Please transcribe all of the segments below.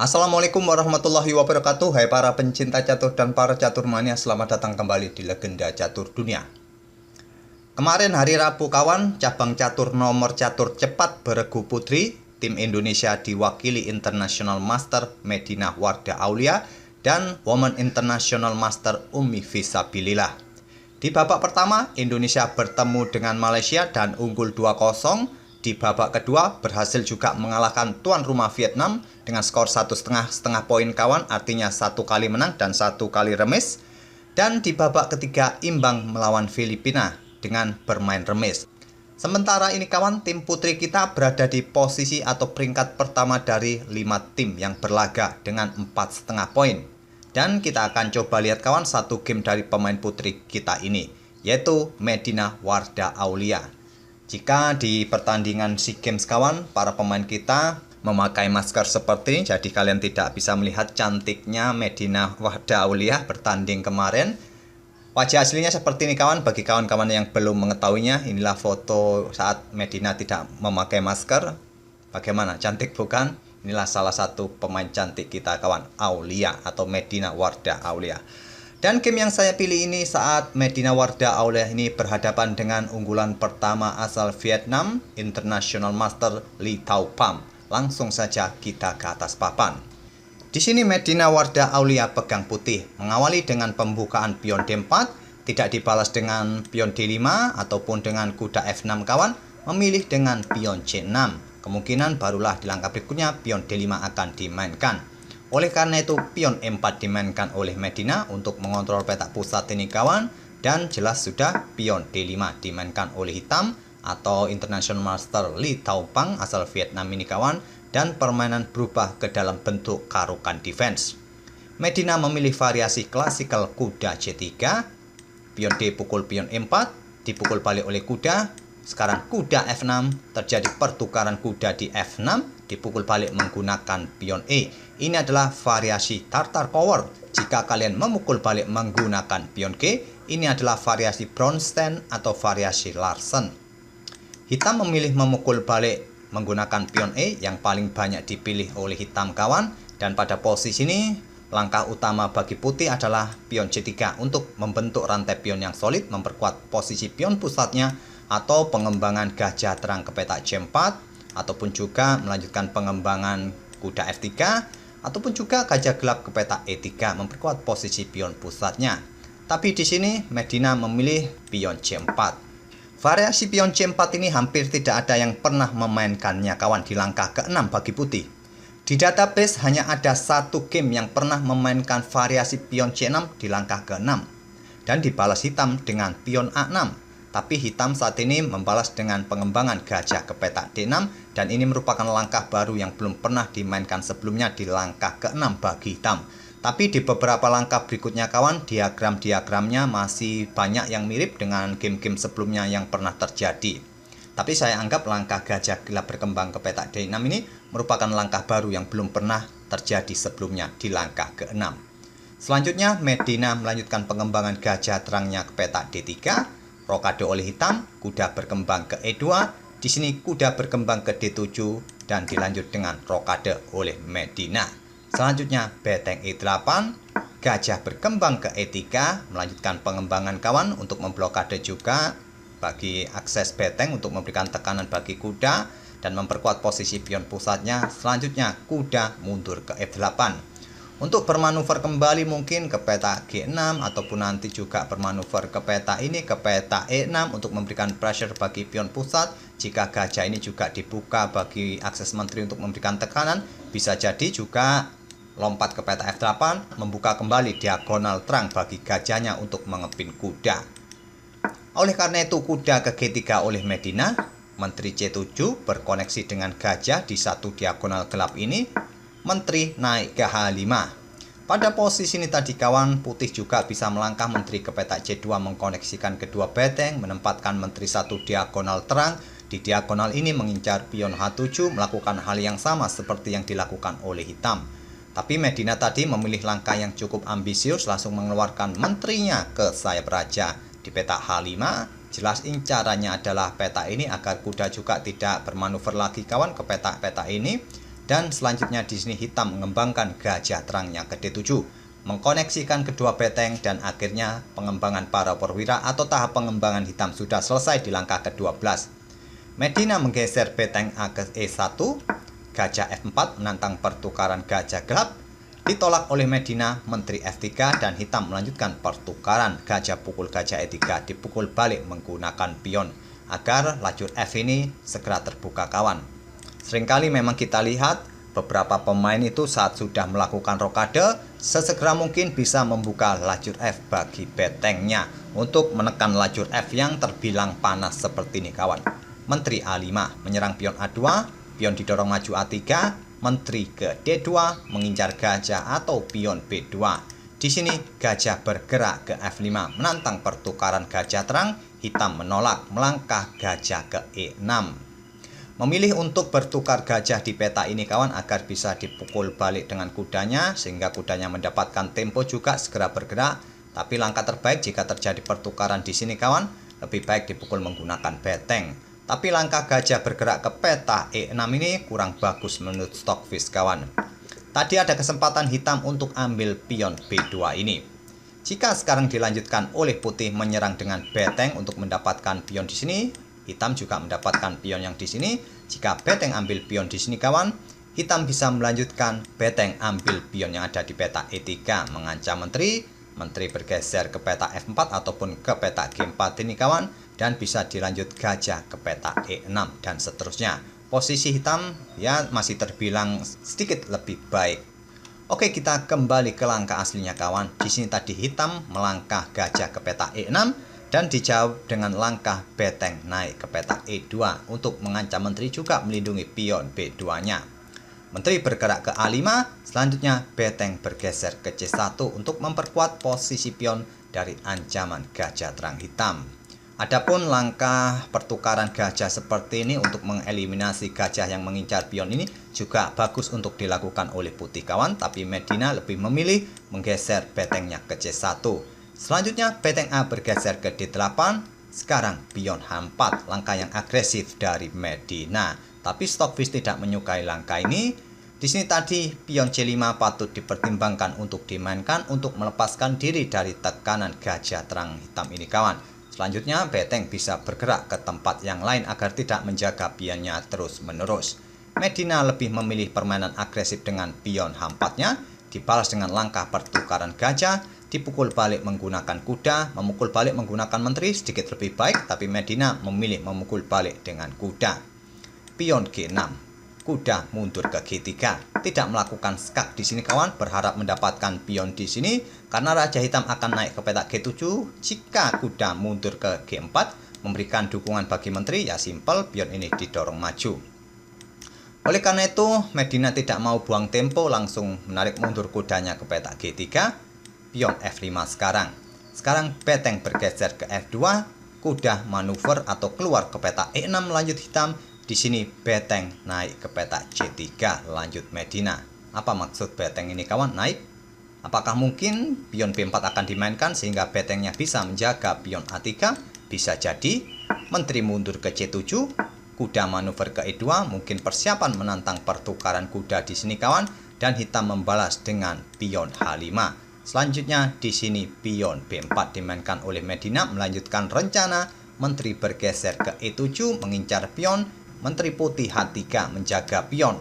Assalamualaikum warahmatullahi wabarakatuh. Hai para pencinta catur dan para catur mania, selamat datang kembali di Legenda Catur Dunia. Kemarin hari Rabu kawan, cabang catur nomor catur cepat beregu putri, tim Indonesia diwakili International Master Medina Wardah Aulia dan Women International Master Umi Fisabilillah. Di babak pertama, Indonesia bertemu dengan Malaysia dan unggul 2-0. Di babak kedua berhasil juga mengalahkan tuan rumah Vietnam dengan skor 1,5 poin kawan, artinya 1 kali menang dan 1 kali remis. Dan di babak ketiga imbang melawan Filipina dengan bermain remis. Sementara ini kawan, tim putri kita berada di posisi atau peringkat pertama dari 5 tim yang berlaga dengan 4,5 poin. Dan kita akan coba lihat kawan satu game dari pemain putri kita ini, yaitu Medina Wardah Aulia. Jika di pertandingan SEA Games kawan, para pemain kita memakai masker seperti ini, jadi kalian tidak bisa melihat cantiknya Medina Wardah Aulia bertanding kemarin. Wajah aslinya seperti ini kawan. Bagi kawan-kawan yang belum mengetahuinya, inilah foto saat Medina tidak memakai masker. Bagaimana, cantik bukan? Inilah salah satu pemain cantik kita kawan, Aulia atau Medina Wardah Aulia. Dan game yang saya pilih ini saat Medina Wardah Aulia ini berhadapan dengan unggulan pertama asal Vietnam, International Master Lee Thao Pham. Langsung saja kita ke atas papan. Di sini Medina Wardah Aulia pegang putih, mengawali dengan pembukaan pion D4, tidak dibalas dengan pion D5 ataupun dengan kuda F6 kawan, memilih dengan pion C6. Kemungkinan barulah di langkah berikutnya pion D5 akan dimainkan. Oleh karena itu pion E4 dimainkan oleh Medina untuk mengontrol petak pusat ini kawan. Dan jelas sudah pion D5 dimainkan oleh hitam atau International Master Lee Thao Pham asal Vietnam ini kawan. Dan permainan berubah ke dalam bentuk karukan defense. Medina memilih variasi klasikal kuda C3. Pion D pukul pion E4, dipukul balik oleh kuda. Sekarang kuda F6, terjadi pertukaran kuda di F6, dipukul balik menggunakan pion E. Ini adalah variasi Tartar Power. Jika kalian memukul balik menggunakan pion G, ini adalah variasi Bronstein atau variasi Larsen. Hitam memilih memukul balik menggunakan pion E yang paling banyak dipilih oleh hitam kawan. Dan pada posisi ini, langkah utama bagi putih adalah pion C3 untuk membentuk rantai pion yang solid, memperkuat posisi pion pusatnya, atau pengembangan gajah terang ke petak C4, ataupun juga melanjutkan pengembangan kuda F3, ataupun juga gajah gelap ke petak E3, memperkuat posisi pion pusatnya. Tapi di sini Medina memilih pion C4. Variasi pion C4 ini hampir tidak ada yang pernah memainkannya kawan di langkah ke-6 bagi putih. Di database hanya ada satu game yang pernah memainkan variasi pion C6 di langkah ke-6 dan dibalas hitam dengan pion A6. Tapi hitam saat ini membalas dengan pengembangan gajah ke petak D6 dan ini merupakan langkah baru yang belum pernah dimainkan sebelumnya di langkah ke-6 bagi hitam. Tapi di beberapa langkah berikutnya kawan, diagram-diagramnya masih banyak yang mirip dengan game-game sebelumnya yang pernah terjadi. Tapi saya anggap langkah gajah gelap berkembang ke petak D6 ini merupakan langkah baru yang belum pernah terjadi sebelumnya di langkah ke-6. Selanjutnya Medina melanjutkan pengembangan gajah terangnya ke petak D3. Rokade oleh hitam, kuda berkembang ke E2, di sini kuda berkembang ke D7 dan dilanjut dengan rokade oleh Medina. Selanjutnya beteng E8, gajah berkembang ke E3, melanjutkan pengembangan kawan untuk memblokade juga bagi akses beteng untuk memberikan tekanan bagi kuda dan memperkuat posisi pion pusatnya. Selanjutnya kuda mundur ke F8. Untuk bermanuver kembali mungkin ke peta G6 ataupun nanti juga bermanuver ke peta ini ke peta E6 untuk memberikan pressure bagi pion pusat. Jika gajah ini juga dibuka bagi akses menteri untuk memberikan tekanan, bisa jadi juga lompat ke peta F8 membuka kembali diagonal terang bagi gajahnya untuk mengepin kuda. Oleh karena itu kuda ke G3 oleh Medina, menteri C7 berkoneksi dengan gajah di satu diagonal gelap ini. Menteri naik ke H5. Pada posisi ini tadi kawan, putih juga bisa melangkah menteri ke petak C2 mengkoneksikan kedua beteng, menempatkan menteri satu diagonal terang. Di diagonal ini mengincar pion H7, melakukan hal yang sama seperti yang dilakukan oleh hitam. Tapi Medina tadi memilih langkah yang cukup ambisius, langsung mengeluarkan menterinya ke sayap raja di petak H5. Jelas incarannya adalah peta ini agar kuda juga tidak bermanuver lagi kawan ke peta-peta ini. Dan selanjutnya di sini hitam mengembangkan gajah terangnya ke D7, mengkoneksikan kedua beteng, dan akhirnya pengembangan para perwira atau tahap pengembangan hitam sudah selesai di langkah ke-12. Medina menggeser beteng A ke E1, gajah F4 menantang pertukaran gajah gelap, ditolak oleh Medina, menteri F3, dan hitam melanjutkan pertukaran gajah pukul gajah E3 dipukul balik menggunakan pion agar lajur F ini segera terbuka kawan. Seringkali memang kita lihat beberapa pemain itu saat sudah melakukan rokade sesegera mungkin bisa membuka lajur F bagi betengnya untuk menekan lajur F yang terbilang panas seperti ini kawan. Menteri A5 menyerang pion A2, pion didorong maju A3, menteri ke D2 mengincar gajah atau pion B2. Di sini gajah bergerak ke F5 menantang pertukaran gajah terang, hitam menolak melangkah gajah ke E6. Memilih untuk bertukar gajah di peta ini kawan agar bisa dipukul balik dengan kudanya sehingga kudanya mendapatkan tempo juga segera bergerak. Tapi langkah terbaik jika terjadi pertukaran di sini kawan, lebih baik dipukul menggunakan beteng. Tapi langkah gajah bergerak ke peta E6 ini kurang bagus menurut Stockfish kawan. Tadi ada kesempatan hitam untuk ambil pion B2 ini. Jika sekarang dilanjutkan oleh putih menyerang dengan beteng untuk mendapatkan pion di sini, hitam juga mendapatkan pion yang di sini. Jika beteng ambil pion di sini kawan, hitam bisa melanjutkan beteng ambil pion yang ada di peta E3 mengancam menteri. Menteri bergeser ke peta F4 ataupun ke peta G4 ini kawan, dan bisa dilanjut gajah ke peta E6 dan seterusnya. Posisi hitam ya masih terbilang sedikit lebih baik. Oke, kita kembali ke langkah aslinya kawan. Di sini tadi hitam melangkah gajah ke peta E6 dan dijawab dengan langkah beteng naik ke peta E2 untuk mengancam menteri juga melindungi pion B2-nya. Menteri bergerak ke A5, selanjutnya beteng bergeser ke C1 untuk memperkuat posisi pion dari ancaman gajah terang hitam. Adapun langkah pertukaran gajah seperti ini untuk mengeliminasi gajah yang mengincar pion ini juga bagus untuk dilakukan oleh putih kawan, tapi Medina lebih memilih menggeser betengnya ke C1. Selanjutnya beteng A bergeser ke D8, sekarang pion H4, langkah yang agresif dari Medina. Tapi Stockfish tidak menyukai langkah ini. Di sini tadi pion C5 patut dipertimbangkan untuk dimainkan untuk melepaskan diri dari tekanan gajah terang hitam ini kawan. Selanjutnya beteng bisa bergerak ke tempat yang lain agar tidak menjaga pionnya terus menerus. Medina lebih memilih permainan agresif dengan pion H4-nya, dibalas dengan langkah pertukaran gajah, dipukul balik menggunakan kuda, memukul balik menggunakan menteri sedikit lebih baik, tapi Medina memilih memukul balik dengan kuda. Pion G6, kuda mundur ke G3, tidak melakukan skak di sini kawan, berharap mendapatkan pion di sini karena raja hitam akan naik ke peta G7. Jika kuda mundur ke G4 memberikan dukungan bagi menteri, ya simpel pion ini didorong maju. Oleh karena itu Medina tidak mau buang tempo, langsung menarik mundur kudanya ke peta G3, pion F5 sekarang. Sekarang beteng bergeser ke F2, kuda manuver atau keluar ke peta E6 lanjut hitam. Di sini beteng naik ke peta C3 lanjut Medina. Apa maksud beteng ini kawan naik? Apakah mungkin pion B4 akan dimainkan sehingga betengnya bisa menjaga pion A3? Bisa jadi. Menteri mundur ke C7, kuda manuver ke E2, mungkin persiapan menantang pertukaran kuda di sini kawan, dan hitam membalas dengan pion H5. Selanjutnya di sini pion B4 dimainkan oleh Medina melanjutkan rencana. Menteri bergeser ke E7 mengincar pion. Menteri putih H3 menjaga pion.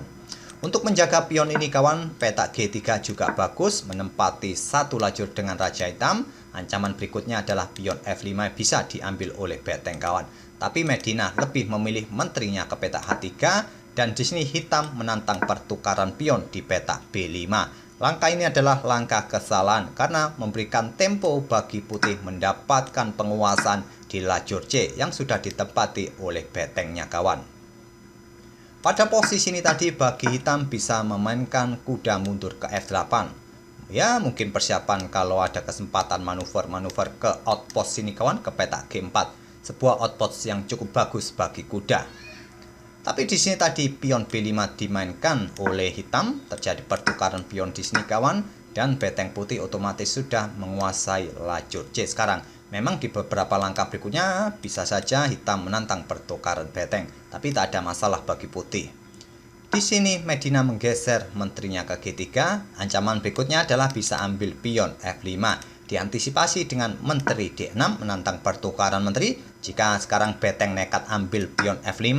Untuk menjaga pion ini kawan, peta G3 juga bagus, menempati satu lajur dengan raja hitam. Ancaman berikutnya adalah pion F5 bisa diambil oleh beteng kawan. Tapi Medina lebih memilih menterinya ke peta H3, dan di sini hitam menantang pertukaran pion di peta B5. Langkah ini adalah langkah kesalahan karena memberikan tempo bagi putih mendapatkan penguasaan di lajur C yang sudah ditempati oleh betengnya kawan. Pada posisi ini tadi bagi hitam bisa memainkan kuda mundur ke F8. Ya mungkin persiapan kalau ada kesempatan manuver-manuver ke outpost sini kawan, ke peta G4. Sebuah outpost yang cukup bagus bagi kuda. Tapi di sini tadi pion B5 dimainkan oleh hitam, terjadi pertukaran pion di sini kawan, dan beteng putih otomatis sudah menguasai lajur C sekarang. Memang di beberapa langkah berikutnya bisa saja hitam menantang pertukaran beteng, tapi tak ada masalah bagi putih. Di sini Medina menggeser menterinya ke G3. Ancaman berikutnya adalah bisa ambil pion F5. Diantisipasi dengan menteri D6 menantang pertukaran menteri. Jika sekarang Beteng nekat ambil pion F5,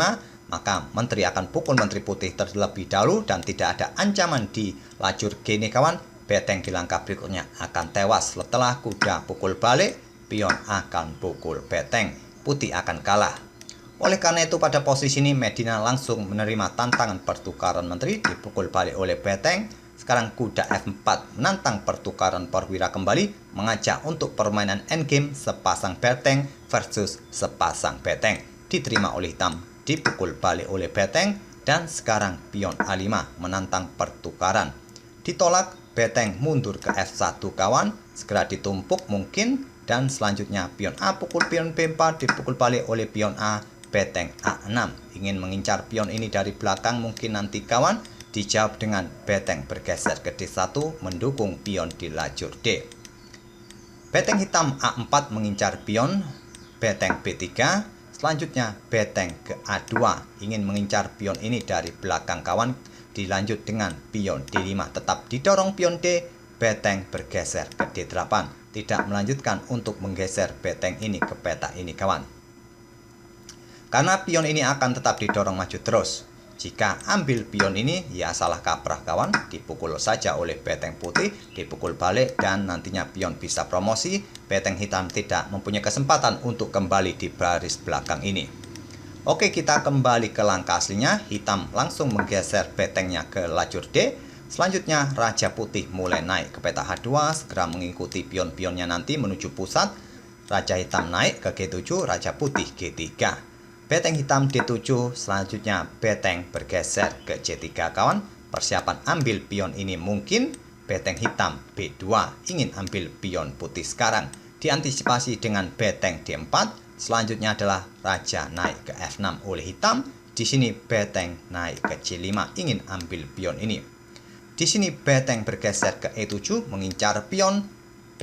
maka menteri akan pukul menteri putih terlebih dahulu dan tidak ada ancaman di lajur G ini kawan. Beteng di langkah berikutnya akan tewas setelah kuda pukul balik, pion akan pukul beteng, putih akan kalah. Oleh karena itu pada posisi ini Medina langsung menerima tantangan pertukaran menteri, dipukul balik oleh beteng. Sekarang kuda F4 menantang pertukaran perwira kembali, mengajak untuk permainan endgame sepasang beteng versus sepasang beteng. Diterima oleh hitam, dipukul balik oleh beteng, dan sekarang pion A5 menantang pertukaran. Ditolak, beteng mundur ke F1 kawan, segera ditumpuk mungkin, dan selanjutnya pion A pukul pion B4 dipukul balik oleh pion A, beteng A6. Ingin mengincar pion ini dari belakang mungkin nanti kawan, dijawab dengan beteng bergeser ke D1 mendukung pion di lajur D. Beteng hitam A4 mengincar pion, beteng B3, selanjutnya beteng ke A2 ingin mengincar pion ini dari belakang kawan, dilanjut dengan pion D5 tetap didorong pion D, beteng bergeser ke D8, tidak melanjutkan untuk menggeser beteng ini ke peta ini kawan. Karena pion ini akan tetap didorong maju terus. Jika ambil pion ini, ya salah kaprah kawan, dipukul saja oleh beteng putih, dipukul balik dan nantinya pion bisa promosi, beteng hitam tidak mempunyai kesempatan untuk kembali di baris belakang ini. Oke, kita kembali ke langkah aslinya, hitam langsung menggeser betengnya ke lajur D, selanjutnya Raja Putih mulai naik ke peta H2, segera mengikuti pion-pionnya nanti menuju pusat, Raja Hitam naik ke G7, Raja Putih G3. Beteng hitam D7, selanjutnya beteng bergeser ke C3 kawan. Persiapan ambil pion ini mungkin. Beteng hitam B2, ingin ambil pion putih sekarang. Diantisipasi dengan beteng D4. Selanjutnya adalah raja naik ke F6 oleh hitam. Di sini beteng naik ke C5, ingin ambil pion ini. Di sini beteng bergeser ke E7 mengincar pion.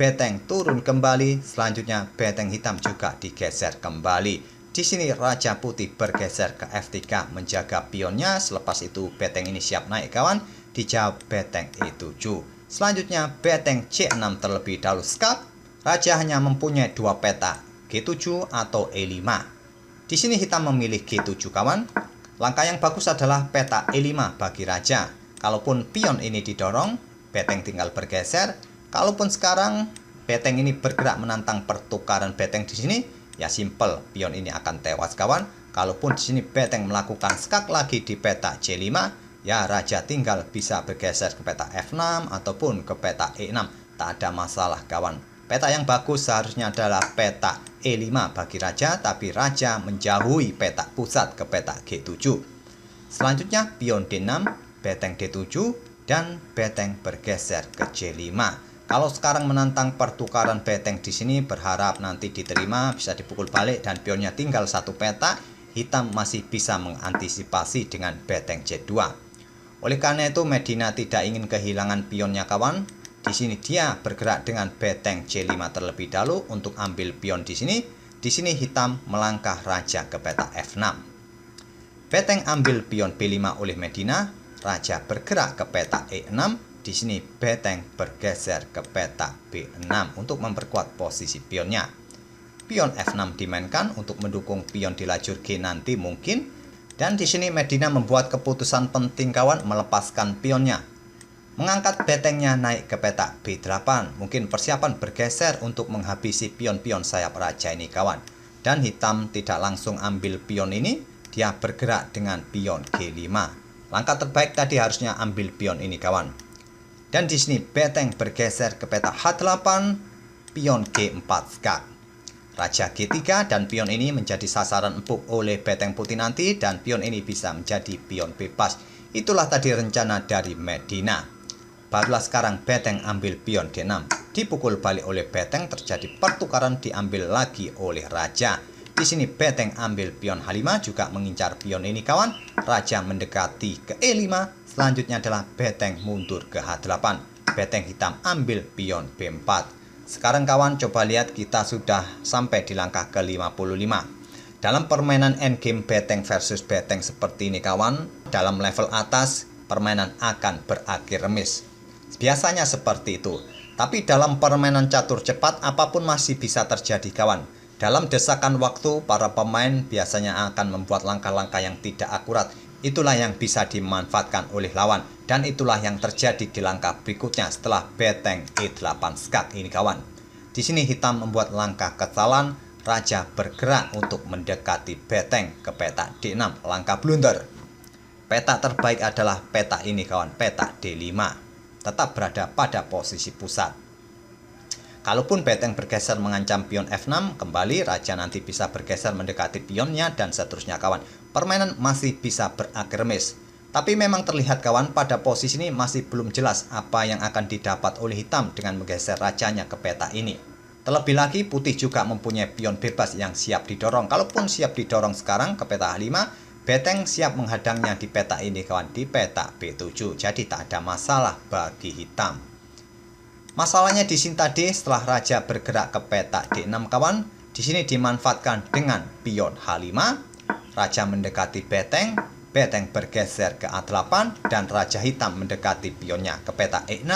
Beteng turun kembali. Selanjutnya beteng hitam juga digeser kembali. Di sini Raja Putih bergeser ke F3 menjaga pionnya. Selepas itu beteng ini siap naik kawan. Dijawab beteng E7. Selanjutnya beteng C6 terlebih dahulu skak. Raja hanya mempunyai dua peta, G7 atau E5. Di sini hitam memilih G7 kawan. Langkah yang bagus adalah peta E5 bagi raja. Kalaupun pion ini didorong, beteng tinggal bergeser. Kalaupun sekarang beteng ini bergerak menantang pertukaran beteng di sini, ya simple, pion ini akan tewas kawan. Kalaupun di sini beteng melakukan skak lagi di peta C5, ya raja tinggal bisa bergeser ke peta F6 ataupun ke peta E6. Tak ada masalah kawan. Peta yang bagus seharusnya adalah peta E5 bagi raja, tapi raja menjauhi peta pusat ke peta G7. Selanjutnya pion D6, beteng D7, dan beteng bergeser ke C5. Kalau sekarang menantang pertukaran beteng di sini, berharap nanti diterima, bisa dipukul balik dan pionnya tinggal satu peta, hitam masih bisa mengantisipasi dengan beteng C2. Oleh karena itu Medina tidak ingin kehilangan pionnya kawan. Di sini dia bergerak dengan beteng C5 terlebih dahulu untuk ambil pion di sini. Di sini hitam melangkah raja ke peta F6. Beteng ambil pion B5 oleh Medina, raja bergerak ke peta E6. Di sini beteng bergeser ke peta B6 untuk memperkuat posisi pionnya. Pion F6 dimainkan untuk mendukung pion di lajur G nanti mungkin. Dan di sini Medina membuat keputusan penting kawan, melepaskan pionnya. Mengangkat betengnya naik ke peta B8. Mungkin persiapan bergeser untuk menghabisi pion-pion sayap raja ini kawan. Dan hitam tidak langsung ambil pion ini, dia bergerak dengan pion G5. Langkah terbaik tadi harusnya ambil pion ini kawan. Dan di sini beteng bergeser ke peta H8, pion G4 skak. Raja G3 dan pion ini menjadi sasaran empuk oleh beteng putih nanti dan pion ini bisa menjadi pion bebas. Itulah tadi rencana dari Medina. Barulah sekarang beteng ambil pion D6. Dipukul balik oleh beteng, terjadi pertukaran, diambil lagi oleh raja. Di sini beteng ambil pion H5 juga mengincar pion ini kawan. Raja mendekati ke E5. Selanjutnya adalah beteng mundur ke H8. Beteng hitam ambil pion B4. Sekarang kawan coba lihat kita sudah sampai di langkah ke-55. Dalam permainan endgame beteng versus beteng seperti ini kawan, dalam level atas permainan akan berakhir remis. Biasanya seperti itu. Tapi dalam permainan catur cepat apapun masih bisa terjadi kawan. Dalam desakan waktu para pemain biasanya akan membuat langkah-langkah yang tidak akurat. Itulah yang bisa dimanfaatkan oleh lawan. Dan itulah yang terjadi di langkah berikutnya setelah beteng E8 skak ini kawan. Di sini hitam membuat langkah kesalahan. Raja bergerak untuk mendekati beteng ke petak D6, langkah blunder. Petak terbaik adalah petak ini kawan, petak D5. Tetap berada pada posisi pusat. Kalaupun beteng bergeser mengancam pion F6, kembali raja nanti bisa bergeser mendekati pionnya dan seterusnya kawan. Permainan masih bisa berakhir remis. Tapi memang terlihat kawan pada posisi ini masih belum jelas apa yang akan didapat oleh hitam dengan menggeser rajanya ke petak ini. Terlebih lagi putih juga mempunyai pion bebas yang siap didorong. Kalaupun siap didorong sekarang ke petak A5, beteng siap menghadangnya di petak ini kawan, di petak B7. Jadi tak ada masalah bagi hitam. Masalahnya di sini tadi setelah raja bergerak ke petak D6 kawan, di sini dimanfaatkan dengan pion H5, raja mendekati beteng, beteng bergeser ke A8 dan raja hitam mendekati pionnya ke petak E6,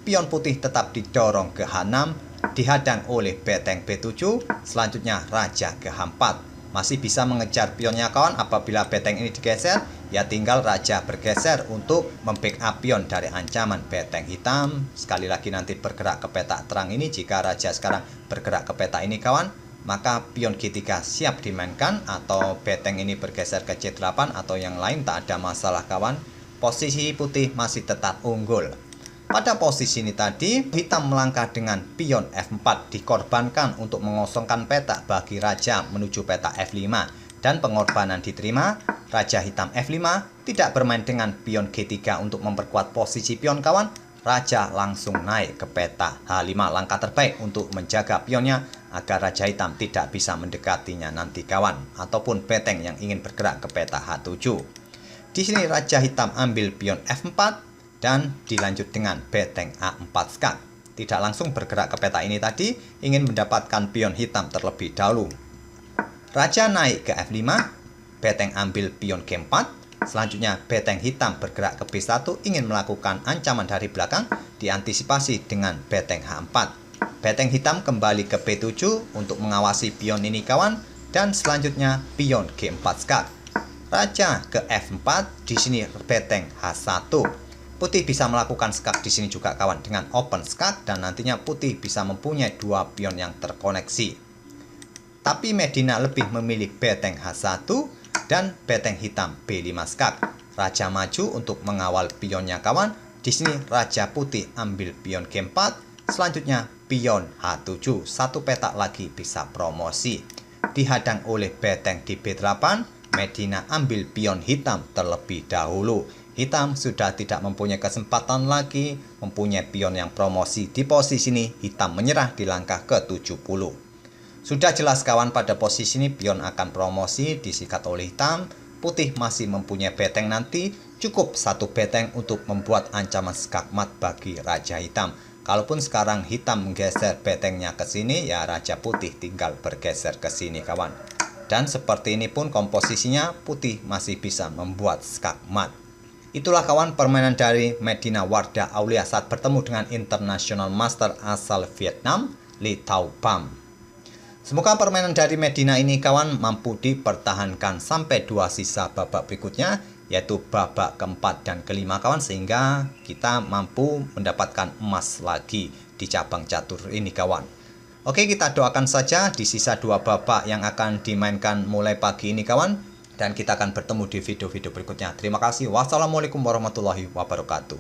pion putih tetap didorong ke H6. Dihadang oleh beteng B7, selanjutnya raja ke H4. Masih bisa mengejar pionnya kawan apabila beteng ini digeser, ya tinggal raja bergeser untuk membackup pion dari ancaman beteng hitam. Sekali lagi nanti bergerak ke petak terang ini, jika raja sekarang bergerak ke petak ini kawan, maka pion G3 siap dimainkan atau beteng ini bergeser ke C8 atau yang lain tak ada masalah kawan. Posisi putih masih tetap unggul. Pada posisi ini tadi, hitam melangkah dengan pion F4 dikorbankan untuk mengosongkan petak bagi raja menuju petak F5. Dan pengorbanan diterima, raja hitam F5 tidak bermain dengan pion G3 untuk memperkuat posisi pion kawan. Raja langsung naik ke petak H5, langkah terbaik untuk menjaga pionnya agar raja hitam tidak bisa mendekatinya nanti kawan. Ataupun beteng yang ingin bergerak ke petak H7. Di sini raja hitam ambil pion F4. Dan dilanjut dengan beteng A4 skak. Tidak langsung bergerak ke petak ini tadi, ingin mendapatkan pion hitam terlebih dahulu. Raja naik ke F5, beteng ambil pion G4. Selanjutnya beteng hitam bergerak ke B1, ingin melakukan ancaman dari belakang, diantisipasi dengan beteng H4. Beteng hitam kembali ke B7 untuk mengawasi pion ini kawan. Dan selanjutnya pion G4 skak. Raja ke F4, di sini beteng H1. Putih bisa melakukan skak di sini juga kawan dengan open skak dan nantinya putih bisa mempunyai dua pion yang terkoneksi. Tapi Medina lebih memilih beteng H1 dan beteng hitam B5 skak. Raja maju untuk mengawal pionnya kawan. Di sini raja putih ambil pion G4, selanjutnya pion H7. Satu petak lagi bisa promosi. Dihadang oleh beteng di B8, Medina ambil pion hitam terlebih dahulu. Hitam sudah tidak mempunyai kesempatan lagi mempunyai pion yang promosi. Di posisi ini hitam menyerah di langkah ke-70. Sudah jelas kawan pada posisi ini pion akan promosi disikat oleh hitam. Putih masih mempunyai beteng nanti. Cukup satu beteng untuk membuat ancaman skakmat bagi raja hitam. Kalaupun sekarang hitam menggeser betengnya ke sini, ya raja putih tinggal bergeser ke sini kawan. Dan seperti ini pun komposisinya putih masih bisa membuat skakmat. Itulah kawan permainan dari Medina Wardah Aulia saat bertemu dengan International Master asal Vietnam, Lee Thao Pham. Semoga permainan dari Medina ini kawan mampu dipertahankan sampai dua sisa babak berikutnya, yaitu babak keempat dan kelima kawan, sehingga kita mampu mendapatkan emas lagi di cabang catur ini kawan. Oke, kita doakan saja di sisa dua babak yang akan dimainkan mulai pagi ini kawan. Dan kita akan bertemu di video-video berikutnya. Terima kasih. Wassalamualaikum warahmatullahi wabarakatuh.